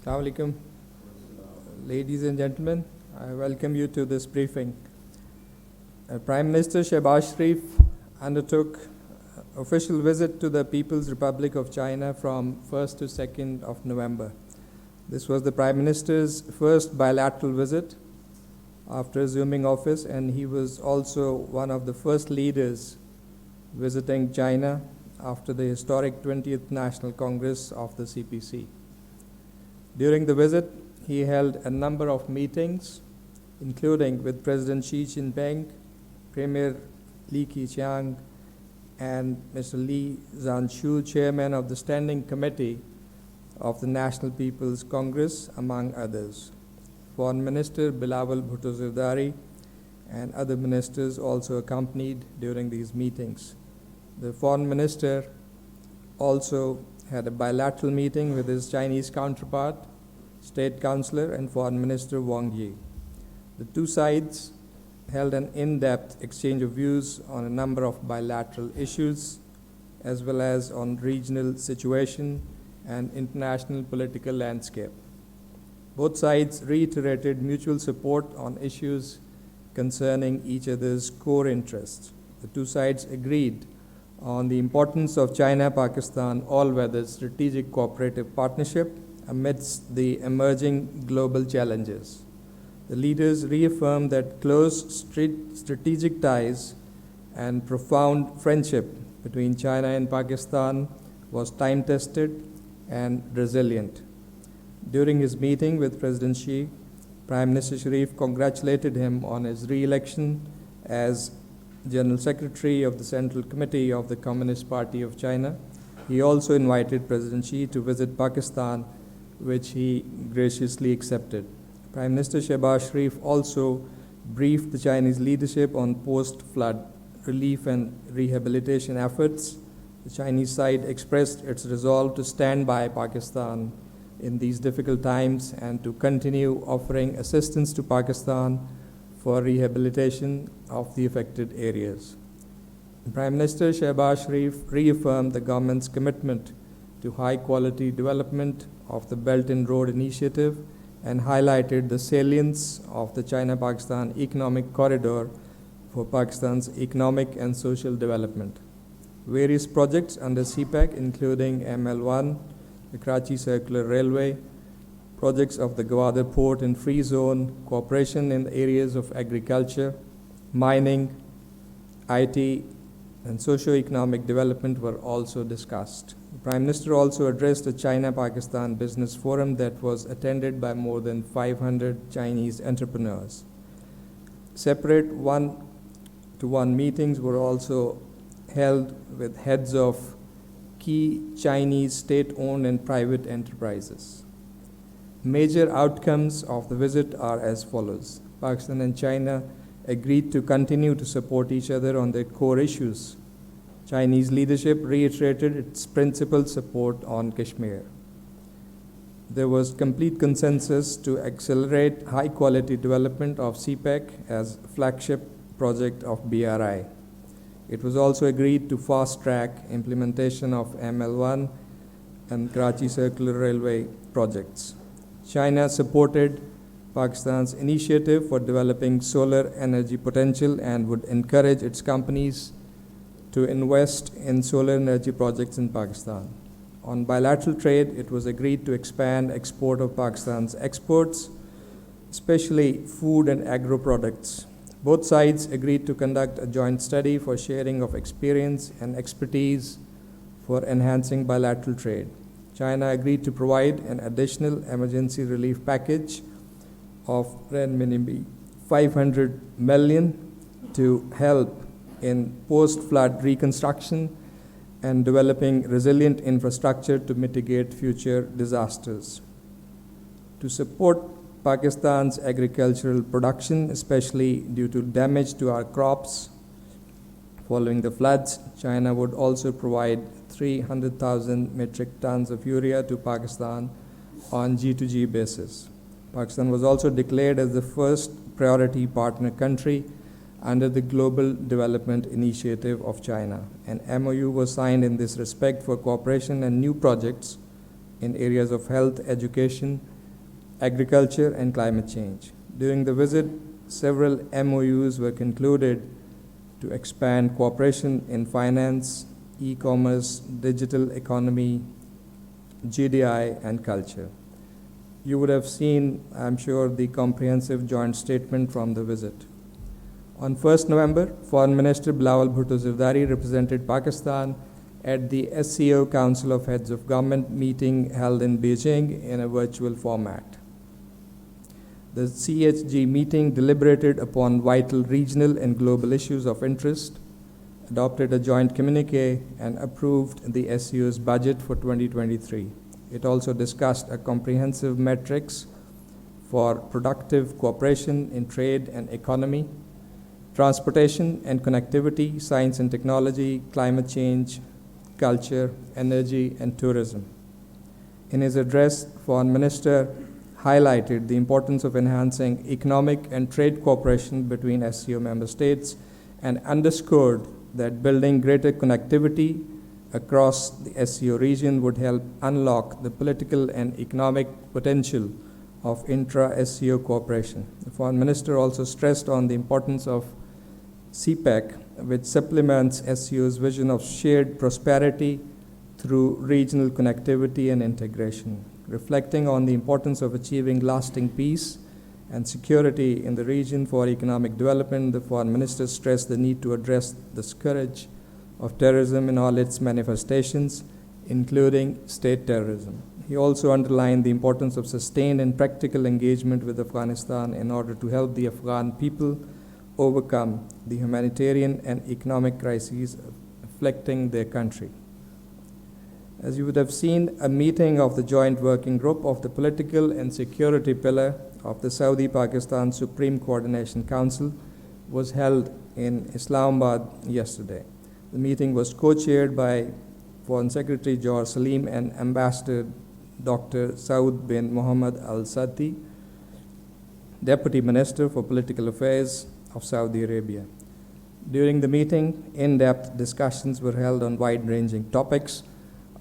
Assalamu alaikum. Ladies and gentlemen, I welcome you to this briefing. Prime Minister Shehbaz Sharif undertook official visit to the People's Republic of China from 1st to 2nd of November. This was the Prime Minister's first bilateral visit after assuming office, and he was also one of the first leaders visiting China after the historic 20th National Congress of the CPC. During the visit, he held a number of meetings, including with President Xi Jinping, Premier Li Keqiang, and Mr. Li Zhanshu, Chairman of the Standing Committee of the National People's Congress, among others. Foreign Minister Bilawal Bhutto Zardari and other ministers also accompanied during these meetings. The Foreign Minister also had a bilateral meeting with his Chinese counterpart, State Councillor and Foreign Minister Wang Yi. The two sides held an in-depth exchange of views on a number of bilateral issues, as well as on regional situation and international political landscape. Both sides reiterated mutual support on issues concerning each other's core interests. The two sides agreed on the importance of China-Pakistan all-weather strategic cooperative partnership amidst the emerging global challenges. The leaders reaffirmed that close strategic ties and profound friendship between China and Pakistan was time-tested and resilient. During his meeting with President Xi, Prime Minister Sharif congratulated him on his re-election as General Secretary of the Central Committee of the Communist Party of China. He also invited President Xi to visit Pakistan, which he graciously accepted. Prime Minister Shehbaz Sharif also briefed the Chinese leadership on post-flood relief and rehabilitation efforts. The Chinese side expressed its resolve to stand by Pakistan in these difficult times and to continue offering assistance to Pakistan for rehabilitation of the affected areas. Prime Minister Shehbaz Sharif reaffirmed the government's commitment to high-quality development of the Belt and Road Initiative and highlighted the salience of the China-Pakistan Economic Corridor for Pakistan's economic and social development. Various projects under CPEC, including ML1, the Karachi Circular Railway, projects of the Gwadar Port and Free Zone, cooperation in the areas of agriculture, mining, IT, and socio-economic development were also discussed. The Prime Minister also addressed a China-Pakistan Business Forum that was attended by more than 500 Chinese entrepreneurs. Separate one-to-one meetings were also held with heads of key Chinese state-owned and private enterprises. Major outcomes of the visit are as follows. Pakistan and China agreed to continue to support each other on their core issues. Chinese leadership reiterated its principled support on Kashmir. There was complete consensus to accelerate high-quality development of CPEC as flagship project of BRI. It was also agreed to fast-track implementation of ML1 and Karachi Circular Railway projects. China supported Pakistan's initiative for developing solar energy potential and would encourage its companies to invest in solar energy projects in Pakistan. On bilateral trade, it was agreed to expand export of Pakistan's exports, especially food and agro products. Both sides agreed to conduct a joint study for sharing of experience and expertise for enhancing bilateral trade. China agreed to provide an additional emergency relief package of renminbi 500 million to help in post-flood reconstruction and developing resilient infrastructure to mitigate future disasters. To support Pakistan's agricultural production, especially due to damage to our crops following the floods, China would also provide 300,000 metric tons of urea to Pakistan on G2G basis. Pakistan was also declared as the first priority partner country under the Global Development Initiative of China. An MOU was signed in this respect for cooperation and new projects in areas of health, education, agriculture, and climate change. During the visit, several MOUs were concluded to expand cooperation in finance, e-commerce, digital economy, GDI, and culture. You would have seen, I'm sure, the comprehensive joint statement from the visit. On 1st November, Foreign Minister Bilawal Bhutto Zardari represented Pakistan at the SCO Council of Heads of Government meeting held in Beijing in a virtual format. The CHG meeting deliberated upon vital regional and global issues of interest, adopted a joint communique, and approved the SCO's budget for 2023. It also discussed a comprehensive metrics for productive cooperation in trade and economy, transportation and connectivity, science and technology, climate change, culture, energy, and tourism. In his address, Foreign Minister highlighted the importance of enhancing economic and trade cooperation between SCO member states and underscored that building greater connectivity across the SCO region would help unlock the political and economic potential of intra-SCO cooperation. The Foreign Minister also stressed on the importance of CPEC, which supplements SCO's vision of shared prosperity through regional connectivity and integration. Reflecting on the importance of achieving lasting peace and security in the region for economic development, the Foreign Minister stressed the need to address the scourge of terrorism in all its manifestations, including state terrorism. He also underlined the importance of sustained and practical engagement with Afghanistan in order to help the Afghan people overcome the humanitarian and economic crises afflicting their country. As you would have seen, a meeting of the Joint Working Group of the Political and Security Pillar of the Saudi-Pakistan Supreme Coordination Council was held in Islamabad yesterday. The meeting was co-chaired by Foreign Secretary George Salim and Ambassador Dr. Saud bin Mohammed Al Sati, Deputy Minister for Political Affairs of Saudi Arabia. During the meeting, in-depth discussions were held on wide-ranging topics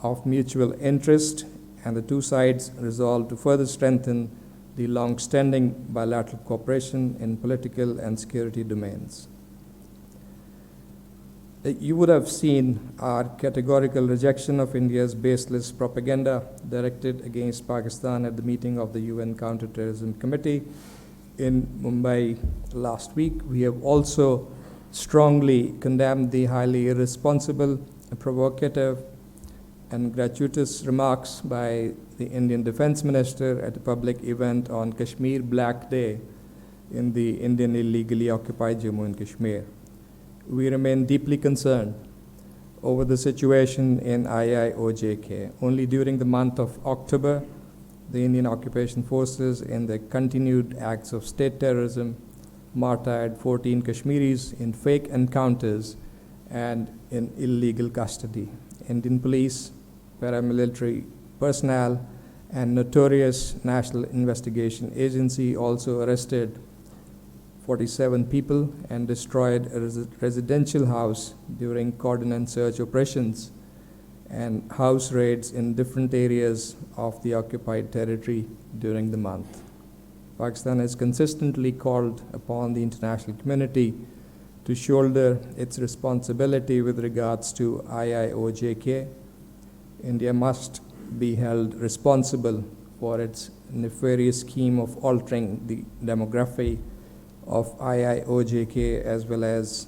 of mutual interest, and the two sides resolved to further strengthen the long-standing bilateral cooperation in political and security domains. You would have seen our categorical rejection of India's baseless propaganda directed against Pakistan at the meeting of the UN Counterterrorism Committee in Mumbai last week. We have also strongly condemned the highly irresponsible, provocative, and gratuitous remarks by the Indian Defense Minister at a public event on Kashmir Black Day in the Indian illegally occupied Jammu and Kashmir. We remain deeply concerned over the situation in IIOJK. Only during the month of October, the Indian occupation forces, in their continued acts of state terrorism, martyred 14 Kashmiris in fake encounters and in illegal custody. Indian police, paramilitary personnel, and notorious National Investigation Agency also arrested 47 people and destroyed a residential house during cordon and search operations and house raids in different areas of the occupied territory during the month. Pakistan has consistently called upon the international community to shoulder its responsibility with regards to IIOJK. India must be held responsible for its nefarious scheme of altering the demography of IIOJK, as well as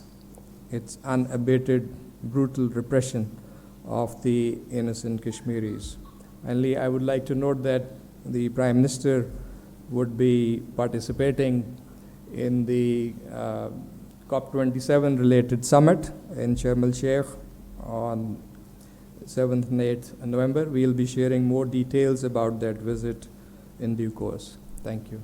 its unabated brutal repression of the innocent Kashmiris. Finally, I would like to note that the Prime Minister would be participating in the COP27 related summit in Sharm el-Sheikh on 7th and 8th November. We'll be sharing more details about that visit in due course. Thank you.